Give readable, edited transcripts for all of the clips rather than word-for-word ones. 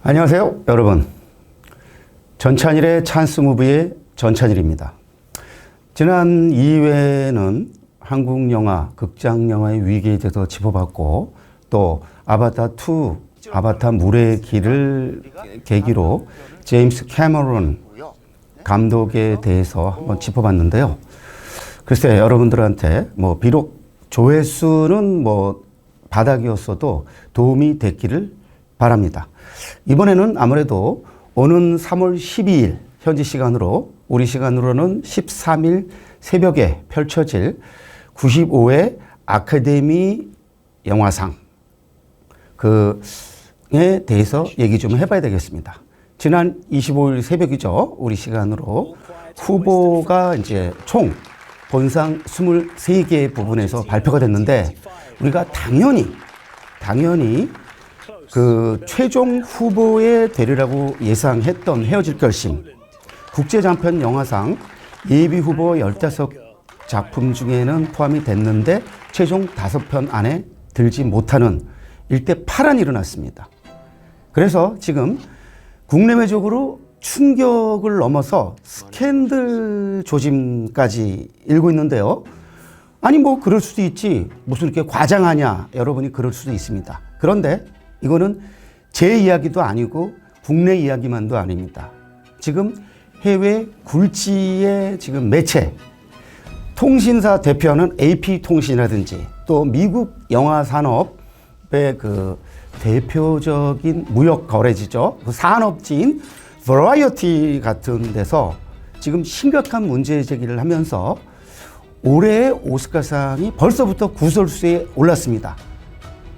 안녕하세요, 여러분. 전찬일의 찬스 무비의 전찬일입니다. 지난 2회는 한국 영화, 극장 영화의 위기에 대해서 짚어봤고, 또 아바타2, 아바타 물의 길을 계기로 제임스 캐머런 감독에 대해서 한번 짚어봤는데요. 글쎄, 여러분들한테 비록 조회수는 바닥이었어도 도움이 됐기를 바랍니다. 이번에는 아무래도 오는 3월 12일 현지 시간으로, 우리 시간으로는 13일 새벽에 펼쳐질 95회 아카데미 영화상 그에 대해서 얘기 좀 해봐야 되겠습니다. 지난 25일 새벽이죠. 우리 시간으로 후보가 이제 총 본상 23개 부분에서 발표가 됐는데, 우리가 당연히 그 최종 후보에 되리라고 예상했던 헤어질 결심, 국제장편 영화상 예비 후보 15작품 중에는 포함이 됐는데 최종 5편 안에 들지 못하는 일대 파란이 일어났습니다. 그래서 지금 국내외적으로 충격을 넘어서 스캔들 조짐까지 일고 있는데요. 아니 그럴 수도 있지, 무슨 이렇게 과장하냐, 여러분이 그럴 수도 있습니다. 그런데 이거는 제 이야기도 아니고 국내 이야기만도 아닙니다. 지금 해외 굴지의 지금 매체, 통신사 대표하는 AP통신이라든지 또 미국 영화 산업의 그 대표적인 무역 거래지죠. 그 산업지인 버라이어티 같은 데서 지금 심각한 문제 제기를 하면서 올해의 오스카상이 벌써부터 구설수에 올랐습니다.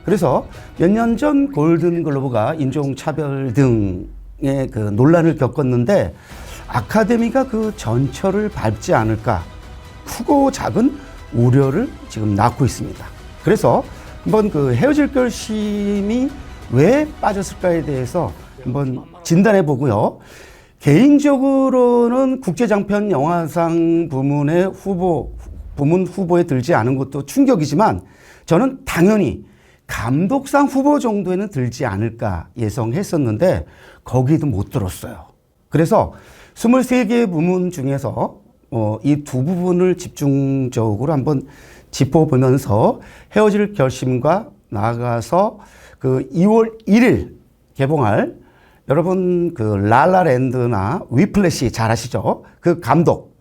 그래서 몇 년 전 골든글로브가 인종차별 등의 그 논란을 겪었는데 아카데미가 그 전철을 밟지 않을까 크고 작은 우려를 지금 낳고 있습니다. 그래서 한번 그 헤어질 결심이 왜 빠졌을까에 대해서 한번 진단해 보고요. 개인적으로는 국제장편 영화상 부문 후보에 들지 않은 것도 충격이지만, 저는 당연히 감독상 후보 정도에는 들지 않을까 예상했었는데 거기도 못 들었어요. 그래서 23개 부문 중에서 이 두 부분을 집중적으로 한번 짚어보면서 헤어질 결심과 나아가서 그 2월 1일 개봉할, 여러분 그 라라랜드나 위플래시 잘 아시죠? 그 감독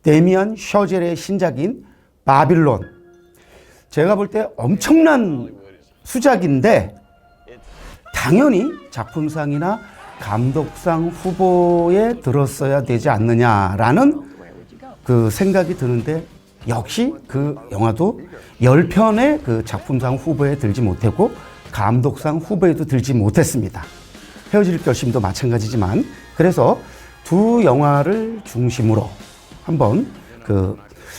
데미안 셔젤의 신작인 바빌론, 제가 볼 때 엄청난 수작인데 당연히 작품상이나 감독상 후보에 들었어야 되지 않느냐라는 그 생각이 드는데, 역시 그 영화도 10편의 그 작품상 후보에 들지 못했고 감독상 후보에도 들지 못했습니다. 헤어질 결심도 마찬가지지만, 그래서 두 영화를 중심으로 한번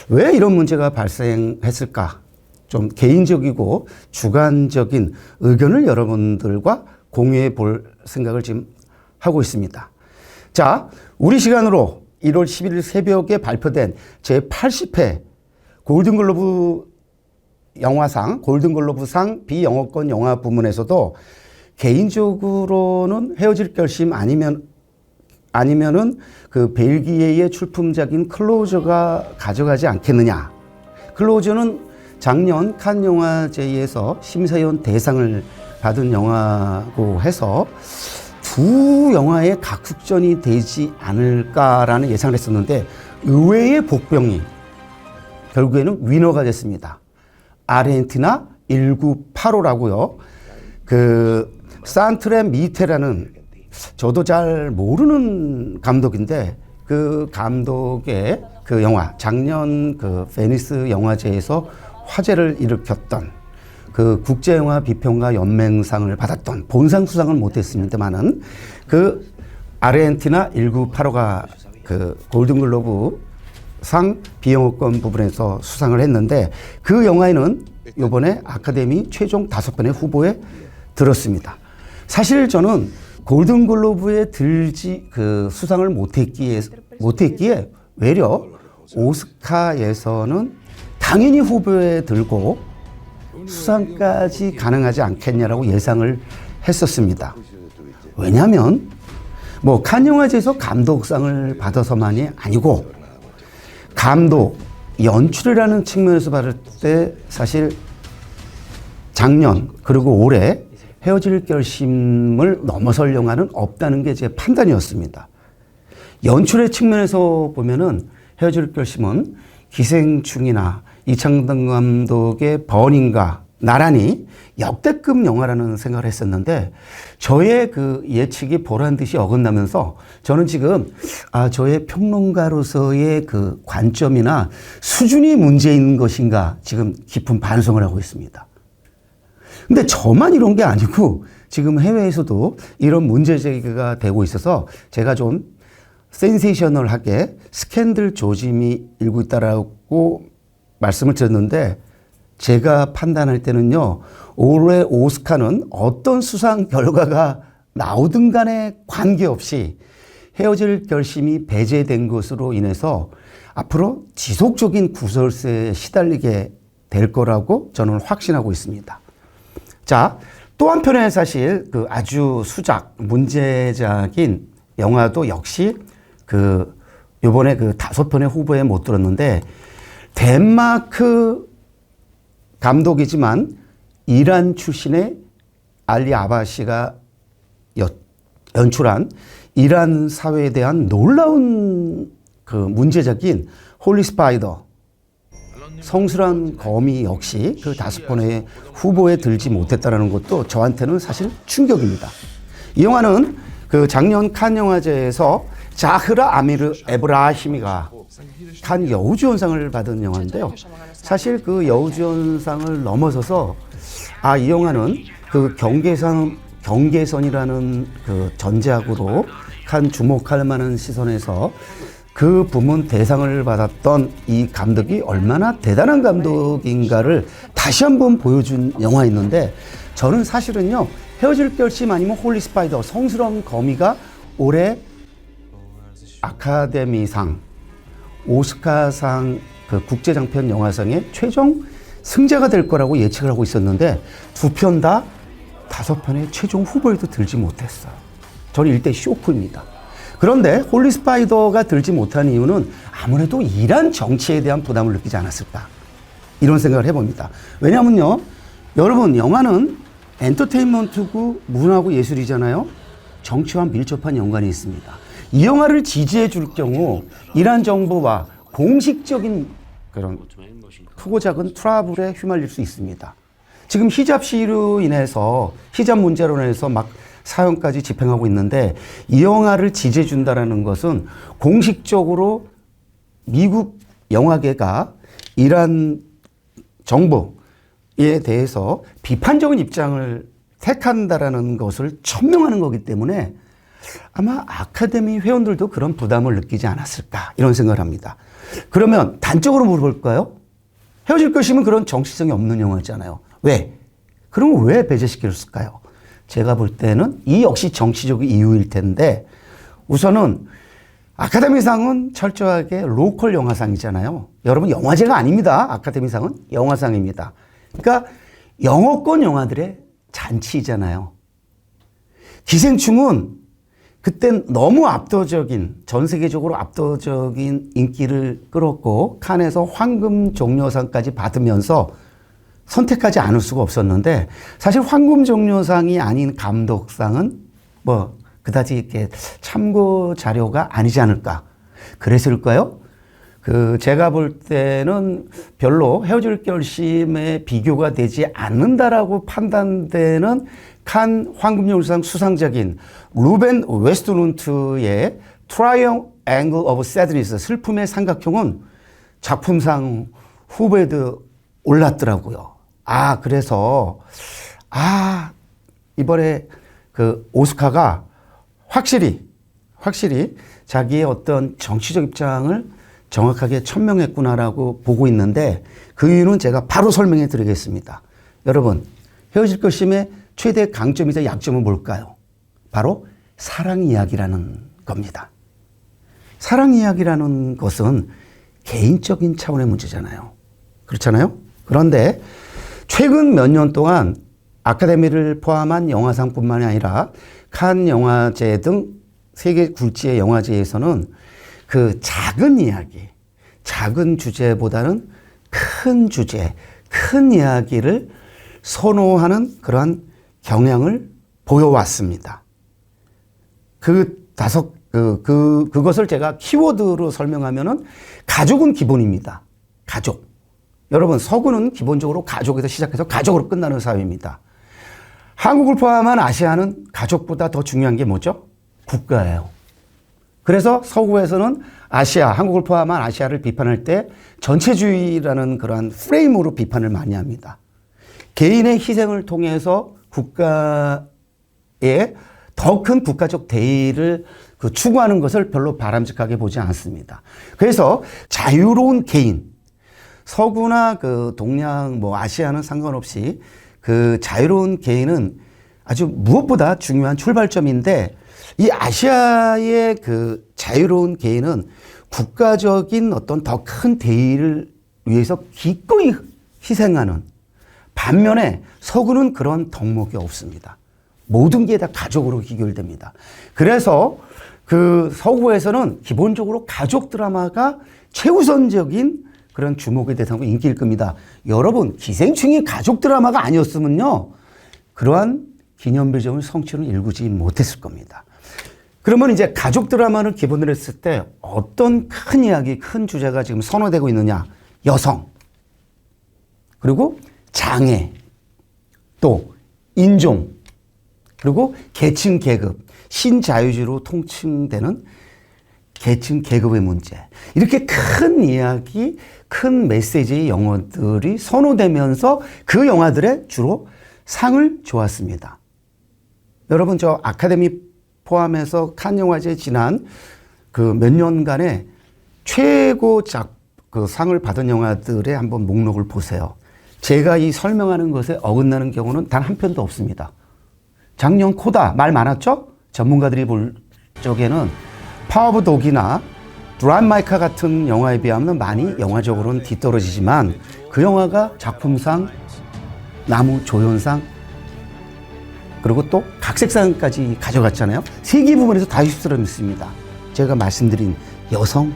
왜 이런 문제가 발생했을까, 좀 개인적이고 주관적인 의견을 여러분들과 공유해 볼 생각을 지금 하고 있습니다. 자, 우리 시간으로 1월 11일 새벽에 발표된 제80회 골든글로브 영화상, 골든글로브상 비영어권 영화 부문에서도 개인적으로는 헤어질 결심 아니면은 그 벨기에의 출품작인 클로저가 가져가지 않겠느냐. 클로저는 작년 칸 영화제에서 심사위원 대상을 받은 영화고 해서 두 영화의 각축전이 되지 않을까라는 예상을 했었는데, 의외의 복병이 결국에는 위너가 됐습니다. 아르헨티나 1985라고요. 그 산트레 미테라는 저도 잘 모르는 감독인데, 그 감독의 그 영화, 작년 그 베니스 영화제에서 화제를 일으켰던, 그 국제영화 비평가 연맹상을 받았던, 본상 수상은 못했습니다만은 그 아르헨티나 1985가 그 골든글로브 상 비영어권 부분에서 수상을 했는데, 그 영화에는 이번에 아카데미 최종 5편의 후보에 들었습니다. 사실 저는 골든글로브에 수상을 못했기에 외려 오스카에서는 당연히 후보에 들고 수상까지 가능하지 않겠냐라고 예상을 했었습니다. 왜냐하면 뭐 칸 영화제에서 감독상을 받아서만이 아니고 감독, 연출이라는 측면에서 봤을 때 사실 작년 그리고 올해 헤어질 결심을 넘어설 영화는 없다는 게 제 판단이었습니다. 연출의 측면에서 보면은 헤어질 결심은 기생충이나 이창동 감독의 버닝과 나란히 역대급 영화라는 생각을 했었는데 저의 그 예측이 보란 듯이 어긋나면서 저는 지금 저의 평론가로서의 그 관점이나 수준이 문제인 것인가 지금 깊은 반성을 하고 있습니다. 근데 저만 이런 게 아니고 지금 해외에서도 이런 문제 제기가 되고 있어서 제가 좀 센세이셔널하게 스캔들 조짐이 일고 있다라고 말씀을 드렸는데 제가 판단할 때는요, 올해 오스카는 어떤 수상 결과가 나오든 간에 관계없이 헤어질 결심이 배제된 것으로 인해서 앞으로 지속적인 구설수에 시달리게 될 거라고 저는 확신하고 있습니다. 자, 또 한편에 사실 그 아주 수작, 문제작인 영화도 역시 요번에 그 5편의 후보에 못 들었는데 덴마크 감독이지만 이란 출신의 알리 아바시가 연출한 이란 사회에 대한 놀라운 그 문제작인 홀리 스파이더, 성스러운 거미 역시 그 5편의 후보에 들지 못했다는 것도 저한테는 사실 충격입니다. 이 영화는 그 작년 칸 영화제에서 자흐라 아미르 에브라히미가 칸 여우주연상을 받은 영화인데요. 사실 그 여우주연상을 넘어서서 이 영화는 그 경계선이라는 그 전작으로 칸 주목할 만한 시선에서 그 부문 대상을 받았던 이 감독이 얼마나 대단한 감독인가를 다시 한번 보여준 영화였는데 저는 사실은요, 헤어질 결심 아니면 홀리 스파이더, 성스러운 거미가 올해 아카데미상, 오스카상 그 국제장편 영화상의 최종 승자가 될 거라고 예측을 하고 있었는데 2편 다 5편의 최종 후보에도 들지 못했어요. 저는 일대 쇼크입니다. 그런데 홀리 스파이더가 들지 못한 이유는 아무래도 이란 정치에 대한 부담을 느끼지 않았을까 이런 생각을 해봅니다. 왜냐하면요, 여러분 영화는 엔터테인먼트고 문화고 예술이잖아요. 정치와 밀접한 연관이 있습니다. 이 영화를 지지해 줄 경우 이란 정부와 공식적인 그런 크고 작은 트러블에 휘말릴 수 있습니다. 지금 히잡 시위로 인해서 히잡 문제로 인해서 막 사형까지 집행하고 있는데 이 영화를 지지해 준다라는 것은 공식적으로 미국 영화계가 이란 정부에 대해서 비판적인 입장을 택한다라는 것을 천명하는 거기 때문에 아마 아카데미 회원들도 그런 부담을 느끼지 않았을까 이런 생각을 합니다. 그러면 단적으로 물어볼까요? 헤어질 것이면 그런 정치성이 없는 영화잖아요. 왜? 그럼 왜 배제시켰을까요? 제가 볼 때는 이 역시 정치적 이유일 텐데 우선은 아카데미상은 철저하게 로컬 영화상이잖아요. 여러분 영화제가 아닙니다. 아카데미상은 영화상입니다. 그러니까 영어권 영화들의 잔치잖아요. 기생충은 그땐 너무 전 세계적으로 압도적인 인기를 끌었고 칸에서 황금 종려상까지 받으면서 선택하지 않을 수가 없었는데 사실 황금 종려상이 아닌 감독상은 뭐 그다지 이렇게 참고 자료가 아니지 않을까. 그랬을까요? 제가 볼 때는 별로 헤어질 결심에 비교가 되지 않는다라고 판단되는 칸 황금종려상 수상작인 루벤 웨스트룬트의 트라이앵글 오브 새드니스, 슬픔의 삼각형은 작품상 후보에도 올랐더라고요. 그래서 이번에 그 오스카가 확실히 자기의 어떤 정치적 입장을 정확하게 천명했구나라고 보고 있는데 그 이유는 제가 바로 설명해 드리겠습니다. 여러분, 헤어질 결심의 최대 강점이자 약점은 뭘까요? 바로 사랑 이야기라는 겁니다. 사랑 이야기라는 것은 개인적인 차원의 문제잖아요. 그렇잖아요? 그런데 최근 몇 년 동안 아카데미를 포함한 영화상뿐만이 아니라 칸 영화제 등 세계 굴지의 영화제에서는 그 작은 이야기, 작은 주제보다는 큰 주제, 큰 이야기를 선호하는 그러한 경향을 보여왔습니다. 그것을 제가 키워드로 설명하면은 가족은 기본입니다. 가족. 여러분, 서구는 기본적으로 가족에서 시작해서 가족으로 끝나는 사회입니다. 한국을 포함한 아시아는 가족보다 더 중요한 게 뭐죠? 국가예요. 그래서 서구에서는 아시아, 한국을 포함한 아시아를 비판할 때 전체주의라는 그러한 프레임으로 비판을 많이 합니다. 개인의 희생을 통해서 국가의 더 큰 국가적 대의를 추구하는 것을 별로 바람직하게 보지 않습니다. 그래서 자유로운 개인, 서구나 동양, 아시아는 상관없이 자유로운 개인은 아주 무엇보다 중요한 출발점인데, 이 아시아의 자유로운 개인은 국가적인 어떤 더 큰 대의를 위해서 기꺼이 희생하는 반면에 서구는 그런 덕목이 없습니다. 모든 게 다 가족으로 귀결됩니다. 그래서 서구에서는 기본적으로 가족 드라마가 최우선적인 그런 주목의 대상으로 인기일 겁니다. 여러분, 기생충이 가족 드라마가 아니었으면요, 그러한 기념비적인 성취는 일구지 못했을 겁니다. 그러면 이제 가족 드라마를 기본으로 했을 때 어떤 큰 이야기, 큰 주제가 지금 선호되고 있느냐? 여성, 그리고 장애, 또 인종, 그리고 계층 계급, 신자유주의로 통칭되는 계층 계급의 문제. 이렇게 큰 이야기, 큰 메시지의 영화들이 선호되면서 그 영화들에 주로 상을 주었습니다. 여러분, 저 아카데미 포함해서 칸 영화제에 지난 몇 년간의 최고 상을 받은 영화들의 한번 목록을 보세요. 제가 이 설명하는 것에 어긋나는 경우는 단 한 편도 없습니다. 작년 코다 말 많았죠? 전문가들이 볼 적에는 파워 오브 독이나 드라이브 마이 카 같은 영화에 비하면 많이 영화적으로는 뒤떨어지지만 그 영화가 작품상, 나무 조연상, 그리고 또 각색상까지 가져갔잖아요. 세계 부분에서 다 휩쓸었습니다. 제가 말씀드린 여성,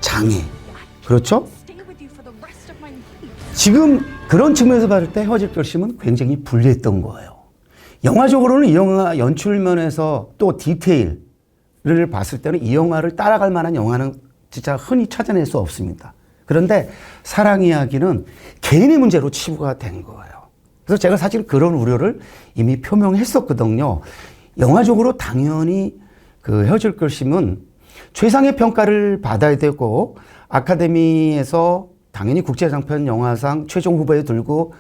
장애, 그렇죠? 지금 그런 측면에서 봤을 때 헤어질 결심은 굉장히 불리했던 거예요. 영화적으로는 이 영화 연출면에서 또 디테일을 봤을 때는 이 영화를 따라갈 만한 영화는 진짜 흔히 찾아낼 수 없습니다. 그런데 사랑 이야기는 개인의 문제로 치부가 된 거예요. 그래서 제가 사실 그런 우려를 이미 표명했었거든요. 영화적으로 당연히 헤어질 결심은 최상의 평가를 받아야 되고 아카데미에서 당연히 국제장편 영화상 최종 후보에 들고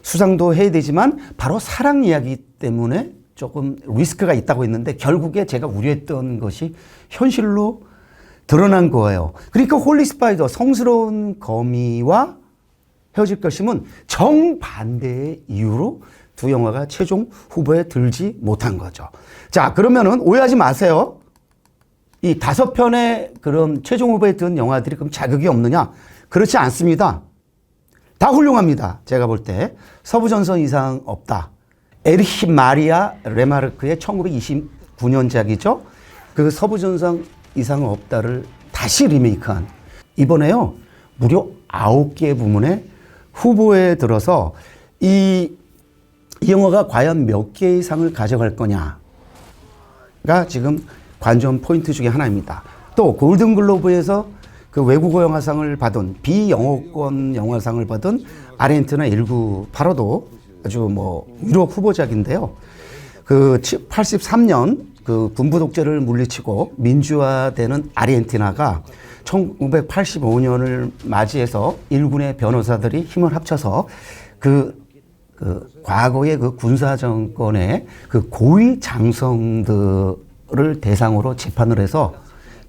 수상도 해야 되지만 바로 사랑 이야기 때문에 조금 리스크가 있다고 했는데 결국에 제가 우려했던 것이 현실로 드러난 거예요. 그러니까 홀리 스파이더, 성스러운 거미와 헤어질 결심은 정반대의 이유로 두 영화가 최종 후보에 들지 못한 거죠. 자, 그러면은 오해하지 마세요. 이 5편의 그런 최종 후보에 든 영화들이 그럼 자격이 없느냐? 그렇지 않습니다. 다 훌륭합니다. 제가 볼 때 서부전선 이상 없다. 에르히 마리아 레마르크의 1929년작이죠. 그 서부전선 이상 없다를 다시 리메이크한, 이번에요 무려 9개 부문에 후보에 들어서 이 영화가 과연 몇 개의 상을 가져갈 거냐가 지금 관전 포인트 중에 하나입니다. 또 골든글로브에서 그 외국어 영화상을 받은, 비영어권 영화상을 받은 아르헨티나 1985도 아주 유력 후보작인데요. 83년 군부 독재를 물리치고 민주화되는 아르헨티나가 1985년을 맞이해서 일군의 변호사들이 힘을 합쳐서 과거의 군사 정권의 고위 장성들을 대상으로 재판을 해서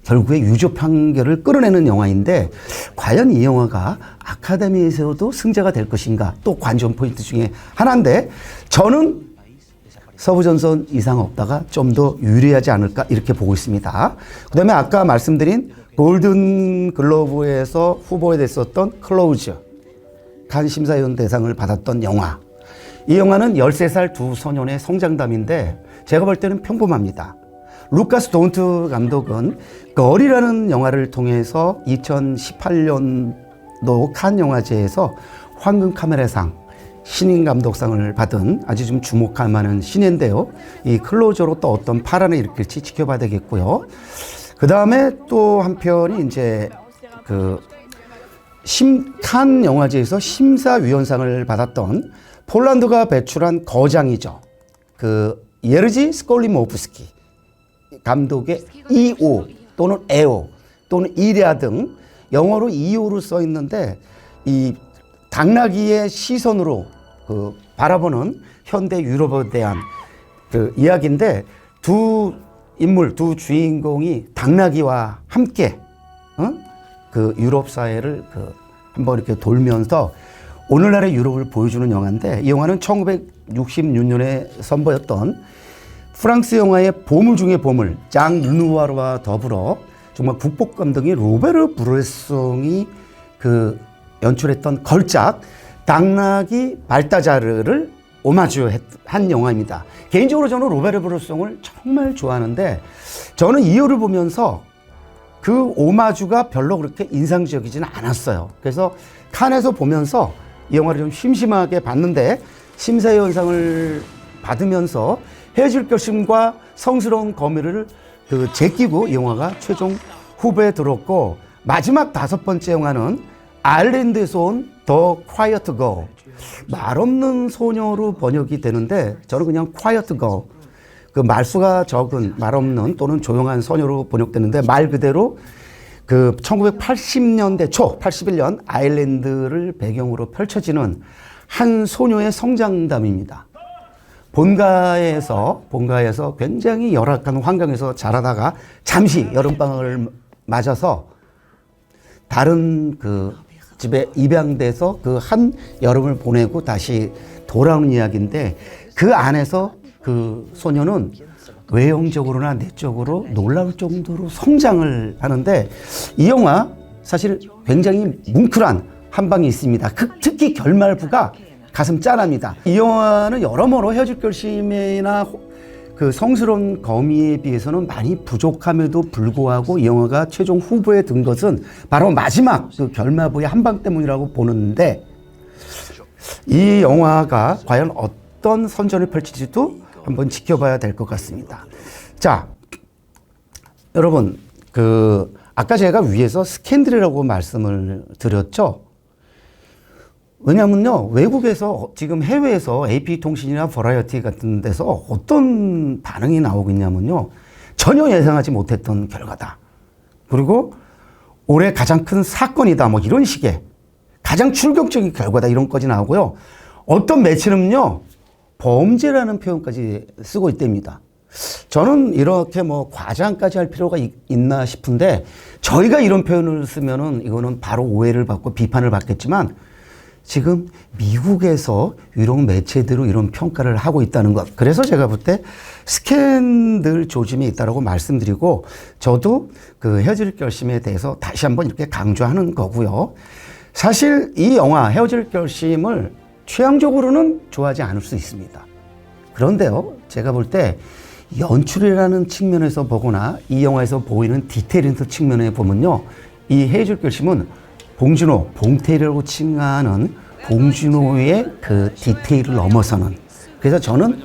결국에 유죄 판결을 끌어내는 영화인데, 과연 이 영화가 아카데미에서도 승자가 될 것인가, 또 관전 포인트 중에 하나인데, 저는 서부전선 이상 없다가 좀 더 유리하지 않을까 이렇게 보고 있습니다. 그 다음에 아까 말씀드린 골든글로브에서 후보에 됐었던 클로즈, 칸 심사위원 대상을 받았던 영화, 이 영화는 13살 두 소년의 성장담인데 제가 볼 때는 평범합니다. 루카스 돈트 감독은 거리라는 영화를 통해서 2018년도 칸 영화제에서 황금 카메라상, 신인 감독상을 받은 아주 좀 주목할 만한 신인데요. 이 클로저로 또 어떤 파란을 일으킬지 지켜봐야 되겠고요. 그 다음에 또 한 편이 이제 칸 영화제에서 심사위원상을 받았던 폴란드가 배출한 거장이죠. 예르지 스콜리모프스키 감독의 이오 또는 에오 또는 이레아 등 영어로 이오로 써 있는데 이 당나귀의 시선으로 바라보는 현대 유럽에 대한 이야기인데 두 인물, 두 주인공이 당나귀와 함께 유럽 사회를 한번 이렇게 돌면서 오늘날의 유럽을 보여주는 영화인데 이 영화는 1966년에 선보였던 프랑스 영화의 보물 중의 보물 장 르누아르와 더불어 정말 국복 감독이 로베르 브레송이 연출했던 걸작 당나귀 발다자르를 오마주한 영화입니다. 개인적으로 저는 로베르 브레송을 정말 좋아하는데 저는 이유를 보면서 그 오마주가 별로 그렇게 인상적이지는 않았어요. 그래서 칸에서 보면서 이 영화를 좀 심심하게 봤는데 심사위원상을 받으면서 헤어질 결심과 성스러운 거미를 제끼고 이 영화가 최종 후보에 들었고 마지막 5번째 영화는 아일랜드에서 온 더 콰이어트 걸 말 없는 소녀로 번역이 되는데 저는 그냥 콰이어트 걸 말수가 적은 말 없는 또는 조용한 소녀로 번역되는데 말 그대로 1980년대 초 81년 아일랜드를 배경으로 펼쳐지는 한 소녀의 성장담입니다. 본가에서 굉장히 열악한 환경에서 자라다가 잠시 여름방학을 맞아서 다른 집에 입양돼서 한 여름을 보내고 다시 돌아오는 이야기인데 그 안에서 그 소녀는 외형적으로나 내적으로 놀라울 정도로 성장을 하는데 이 영화 사실 굉장히 뭉클한 한 방이 있습니다. 특히 결말부가 가슴 짠합니다. 이 영화는 여러모로 헤어질 결심이나 성스러운 거미에 비해서는 많이 부족함에도 불구하고 이 영화가 최종 후보에 든 것은 바로 마지막 결말부의 한 방 때문이라고 보는데 이 영화가 과연 어떤 선전을 펼칠지도 한번 지켜봐야 될 것 같습니다. 자, 여러분, 아까 제가 위에서 스캔들이라고 말씀을 드렸죠? 왜냐면요, 외국에서 지금 해외에서 AP통신이나 버라이어티 같은 데서 어떤 반응이 나오고 있냐면요, 전혀 예상하지 못했던 결과다. 그리고 올해 가장 큰 사건이다. 뭐 이런 식의 가장 충격적인 결과다. 이런 것까지 나오고요. 어떤 매체는요, 범죄라는 표현까지 쓰고 있답니다. 저는 이렇게 과장까지 할 필요가 있나 싶은데 저희가 이런 표현을 쓰면은 이거는 바로 오해를 받고 비판을 받겠지만 지금 미국에서 유럽 매체대로 이런 평가를 하고 있다는 것. 그래서 제가 볼 때 스캔들 조짐이 있다고 말씀드리고 저도 헤어질 결심에 대해서 다시 한번 이렇게 강조하는 거고요. 사실 이 영화 헤어질 결심을 취향적으로는 좋아하지 않을 수 있습니다. 그런데요, 제가 볼 때 연출이라는 측면에서 보거나 이 영화에서 보이는 디테일인 측면에 보면요, 이 헤어질 결심은 봉태일이라고 칭하는 봉준호의 디테일을 넘어서는, 그래서 저는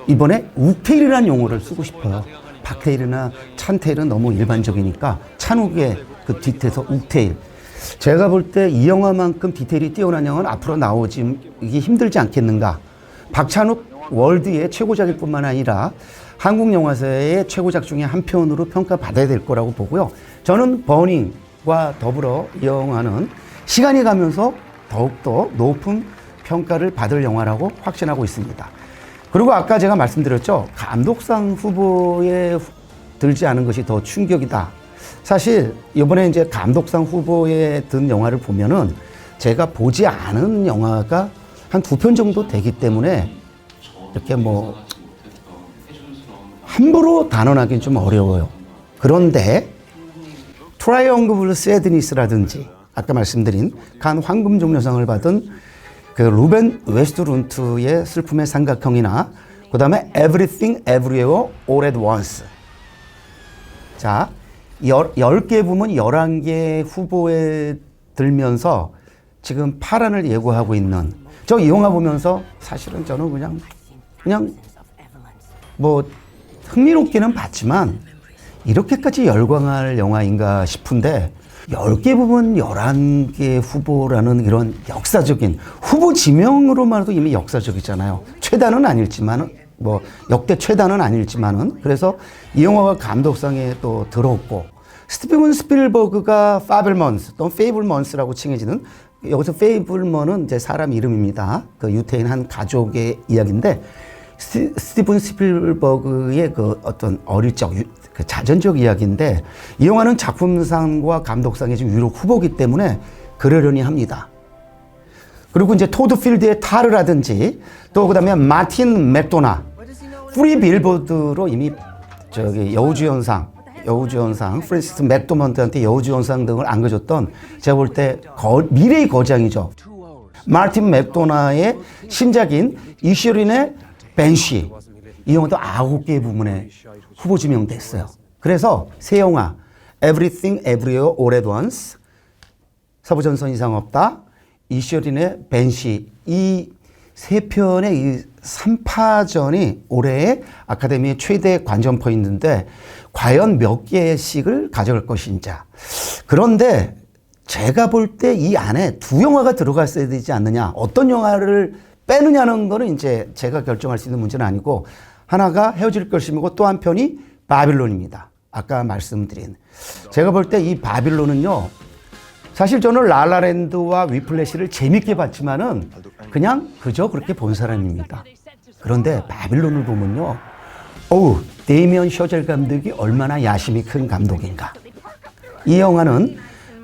이번에 욱테일이라는 용어를 쓰고 싶어요. 박테일이나 찬테일은 너무 일반적이니까 찬욱의 뒤태에서 욱테일. 제가 볼 때 이 영화만큼 디테일이 뛰어난 영화는 앞으로 나오기 힘들지 않겠는가. 박찬욱 월드의 최고작일 뿐만 아니라 한국 영화사의 최고작 중에 한 편으로 평가받아야 될 거라고 보고요. 저는 버닝과 더불어 이 영화는 시간이 가면서 더욱더 높은 평가를 받을 영화라고 확신하고 있습니다. 그리고 아까 제가 말씀드렸죠. 감독상 후보에 들지 않은 것이 더 충격이다. 사실 이번에 이제 감독상 후보에 든 영화를 보면은 제가 보지 않은 영화가 한 2편 정도 되기 때문에 이렇게 함부로 단언하기는 좀 어려워요. 그런데 트라이앵글 새드니스라든지 아까 말씀드린 칸 황금종려상을 받은 그 루벤 웨스트룬트의 슬픔의 삼각형이나 그 다음에 Everything Everywhere All at Once. 자, 10개 부문 11개 후보에 들면서 지금 파란을 예고하고 있는 저 이 영화 보면서 사실은 저는 그냥 뭐 흥미롭기는 봤지만 이렇게까지 열광할 영화인가 싶은데 10개 부분 11개 후보라는 이런 역사적인 후보 지명으로만 해도 이미 역사적이잖아요. 최다는 아닐지만은 뭐 역대 최다는 아닐지만은 그래서 이 영화가 감독상에 또 들어왔고 스티븐 스필버그가 파블먼스 또는 페이블먼스라고 칭해지는 여기서 페이블먼은 이제 사람 이름입니다. 그 유태인 한 가족의 이야기인데 스티븐 스필버그의 그 어떤 어릴 적 그 자전적 이야기인데 이 영화는 작품상과 감독상에 지금 유력 후보기 때문에 그러려니 합니다. 그리고 이제 토드 필드의 타르라든지 또 그다음에 마틴 맥도나 프리 빌보드로 이미 저기 여우주연상 프랜시스 맥도먼트한테 여우주연상 등을 안겨줬던 제가 볼 때 미래의 거장이죠. 마틴 맥도나의 신작인 이슈린의 벤시 이 영화도 9개의 부문에 후보 지명됐어요. 그래서 새 영화 Everything Everywhere All at Once 서부전선 이상 없다 이슈린의 벤시 이 세 편의 이 3파전이 올해의 아카데미 최대 관전 포인트인데 과연 몇 개씩을 가져갈 것인지. 그런데 제가 볼 때 이 안에 두 영화가 들어갔어야 되지 않느냐. 어떤 영화를 빼느냐는 거는 이제 제가 결정할 수 있는 문제는 아니고 하나가 헤어질 것이고 또 한편이 바빌론입니다. 아까 말씀드린. 제가 볼 때 이 바빌론은요. 사실 저는 라라랜드와 위플래시를 재밌게 봤지만은 그냥 그저 그렇게 본 사람입니다. 그런데 바빌론을 보면요. 데이미언 셔젤 감독이 얼마나 야심이 큰 감독인가. 이 영화는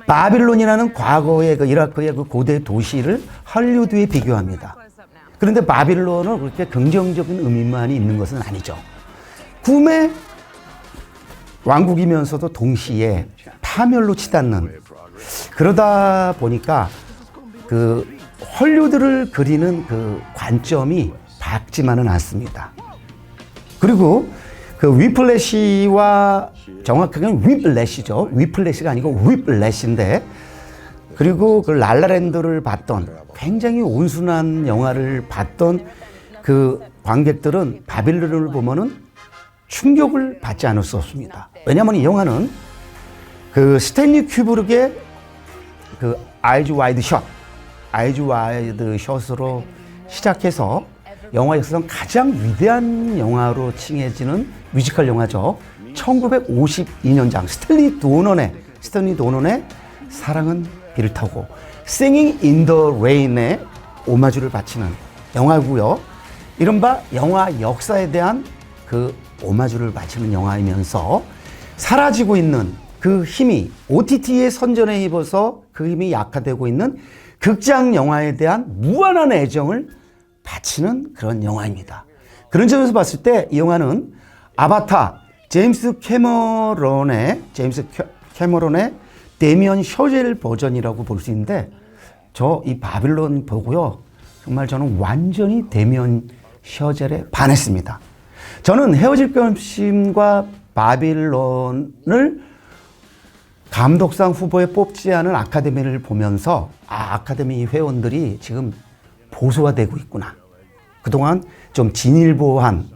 바빌론이라는 과거의 그 이라크의 그 고대 도시를 할리우드에 비교합니다. 그런데 바빌론은 그렇게 긍정적인 의미만이 있는 것은 아니죠. 꿈의 왕국이면서도 동시에 파멸로 치닫는 그러다 보니까 그 헐리우드를 그리는 그 관점이 밝지만은 않습니다. 그리고 그 위플래시와 정확하게는 위플래시죠. 위플래시가 아니고 위플래시인데 그리고 그 랄라랜드를 봤던 굉장히 온순한 영화를 봤던 그 관객들은 바빌론을 보면은 충격을 받지 않을 수 없습니다. 왜냐하면 이 영화는 그 스탠리 큐브릭의 그 아이즈 와이드 샷으로 시작해서 영화 역사상 가장 위대한 영화로 칭해지는 뮤지컬 영화죠. 1952년작 스탠리 도넌의 사랑은 비를 타고 Singing in the Rain에 오마주를 바치는 영화고요. 이른바 영화 역사에 대한 그 오마주를 바치는 영화이면서 사라지고 있는 그 힘이 OTT의 선전에 입어서 그 힘이 약화되고 있는 극장 영화에 대한 무한한 애정을 바치는 그런 영화입니다. 그런 점에서 봤을 때 이 영화는 아바타 제임스 캐머런의 데미언 셔젤 버전이라고 볼 수 있는데 저 이 바빌론 보고요. 정말 저는 완전히 데미언 셔젤에 반했습니다. 저는 헤어질 결심과 바빌론을 감독상 후보에 뽑지 않은 아카데미를 보면서 아카데미 회원들이 지금 보수화되고 있구나. 그동안 좀 진일보한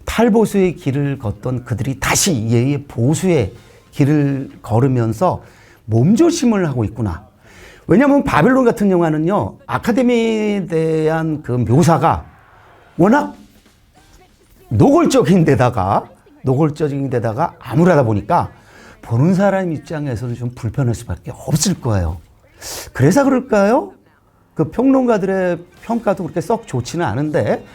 탈보수의 길을 걷던 그들이 다시 예의 보수의 길을 걸으면서 몸조심을 하고 있구나. 왜냐하면 바빌론 같은 영화는요. 아카데미에 대한 그 묘사가 워낙 노골적인 데다가 암울하다 보니까 보는 사람 입장에서는 좀 불편할 수밖에 없을 거예요. 그래서 그럴까요? 그 평론가들의 평가도 그렇게 썩 좋지는 않은데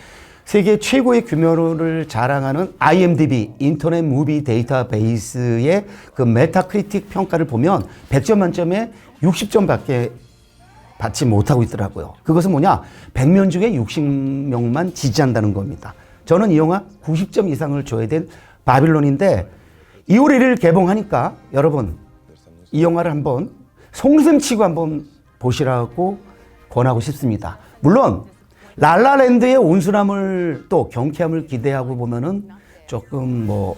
세계 최고의 규모를 자랑하는 IMDb 인터넷 무비 데이터베이스의 그 메타크리틱 평가를 보면 100점 만점에 60점밖에 받지 못하고 있더라고요. 그것은 뭐냐? 100명 중에 60명만 지지한다는 겁니다. 저는 이 영화 90점 이상을 줘야 된 바빌론인데 2월 1일 개봉하니까 여러분 이 영화를 한번 송슴치고 한번 보시라고 권하고 싶습니다. 물론 라라랜드의 온순함을 또 경쾌함을 기대하고 보면은 조금 뭐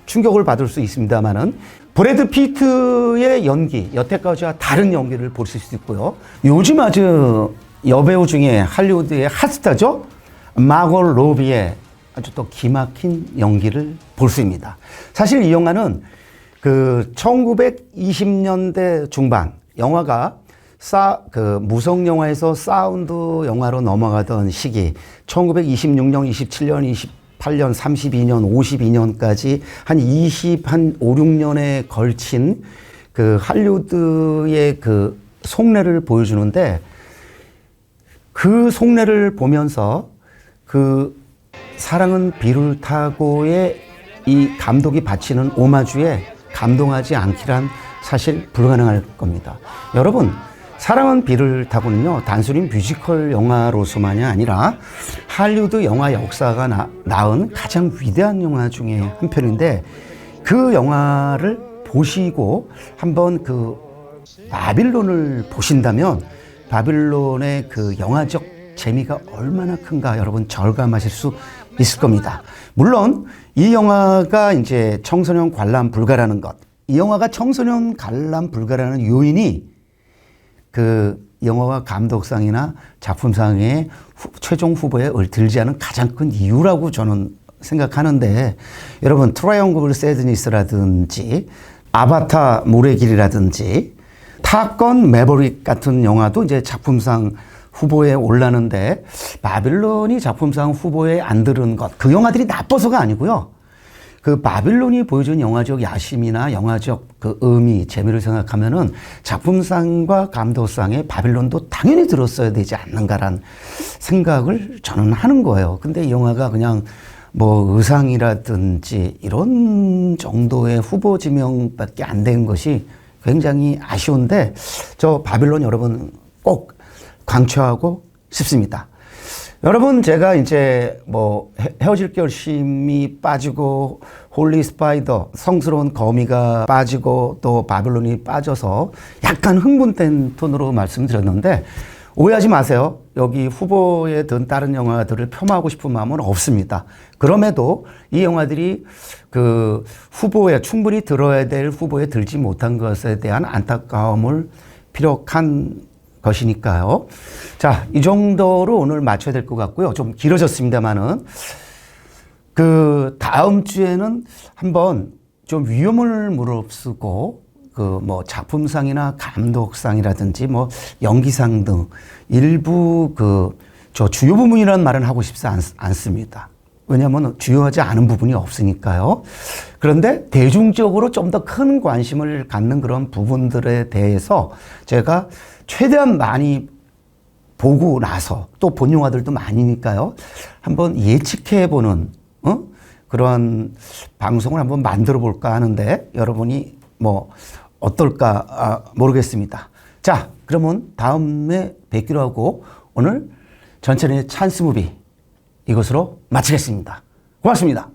충격을 받을 수 있습니다만은 브래드 피트의 연기, 여태까지와 다른 연기를 보실 수 있고요. 요즘 아주 여배우 중에 할리우드의 핫스타죠. 마고 로비의 아주 또 기막힌 연기를 볼 수 있습니다. 사실 이 영화는 그 1920년대 중반 영화가 무성 영화에서 사운드 영화로 넘어가던 시기 1926년, 27년, 28년, 32년, 52년까지 한 5, 6년에 걸친 그 할리우드의 그 속내를 보여주는데 그 속내를 보면서 그 사랑은 비를 타고의 이 감독이 바치는 오마주에 감동하지 않기란 사실 불가능할 겁니다. 여러분, 사랑은 비를 타고는요, 단순히 뮤지컬 영화로서만이 아니라 할리우드 영화 역사가 낳은 가장 위대한 영화 중에 한 편인데 그 영화를 보시고 한번 그 바빌론을 보신다면 바빌론의 그 영화적 재미가 얼마나 큰가 여러분 절감하실 수 있을 겁니다. 물론 이 영화가 이제 청소년 관람 불가라는 것, 이 영화가 청소년 관람 불가라는 요인이 그 영화가 감독상이나 작품상의 최종 후보에 들지 않은 가장 큰 이유라고 저는 생각하는데 여러분 트라이앵글 새드니스라든지 아바타 물의 길이라든지 탑건 매버릭 같은 영화도 이제 작품상 후보에 올라는데 바빌론이 작품상 후보에 안 들은 것, 그 영화들이 나빠서가 아니고요. 그 바빌론이 보여준 영화적 야심이나 영화적 그 의미, 재미를 생각하면은 작품상과 감독상에 바빌론도 당연히 들었어야 되지 않는가란 생각을 저는 하는 거예요. 근데 이 영화가 그냥 뭐 의상이라든지 이런 정도의 후보 지명밖에 안 된 것이 굉장히 아쉬운데 저 바빌론 여러분 꼭 강추하고 싶습니다. 여러분 제가 이제 뭐 헤어질 결심이 빠지고 홀리 스파이더 성스러운 거미가 빠지고 또 바빌론이 빠져서 약간 흥분된 톤으로 말씀드렸는데 오해하지 마세요. 여기 후보에 든 다른 영화들을 폄하하고 싶은 마음은 없습니다. 그럼에도 이 영화들이 그 후보에 충분히 들어야 될 후보에 들지 못한 것에 대한 안타까움을 피력한 것이니까요. 자, 이 정도로 오늘 마쳐야 될 것 같고요. 좀 길어졌습니다만은 그 다음 주에는 한번 좀 위험을 무릅쓰고 그 뭐 작품상이나 감독상이라든지 뭐 연기상 등 일부 그 저 주요 부분이라는 말은 하고 싶지 않습니다. 왜냐하면 주요하지 않은 부분이 없으니까요. 그런데 대중적으로 좀 더 큰 관심을 갖는 그런 부분들에 대해서 제가 최대한 많이 보고 나서 또 본 영화들도 많으니까요. 한번 예측해보는 그런 방송을 한번 만들어 볼까 하는데 여러분이 뭐 어떨까 모르겠습니다. 자, 그러면 다음에 뵙기로 하고 오늘 전천의 찬스무비 이것으로 마치겠습니다. 고맙습니다.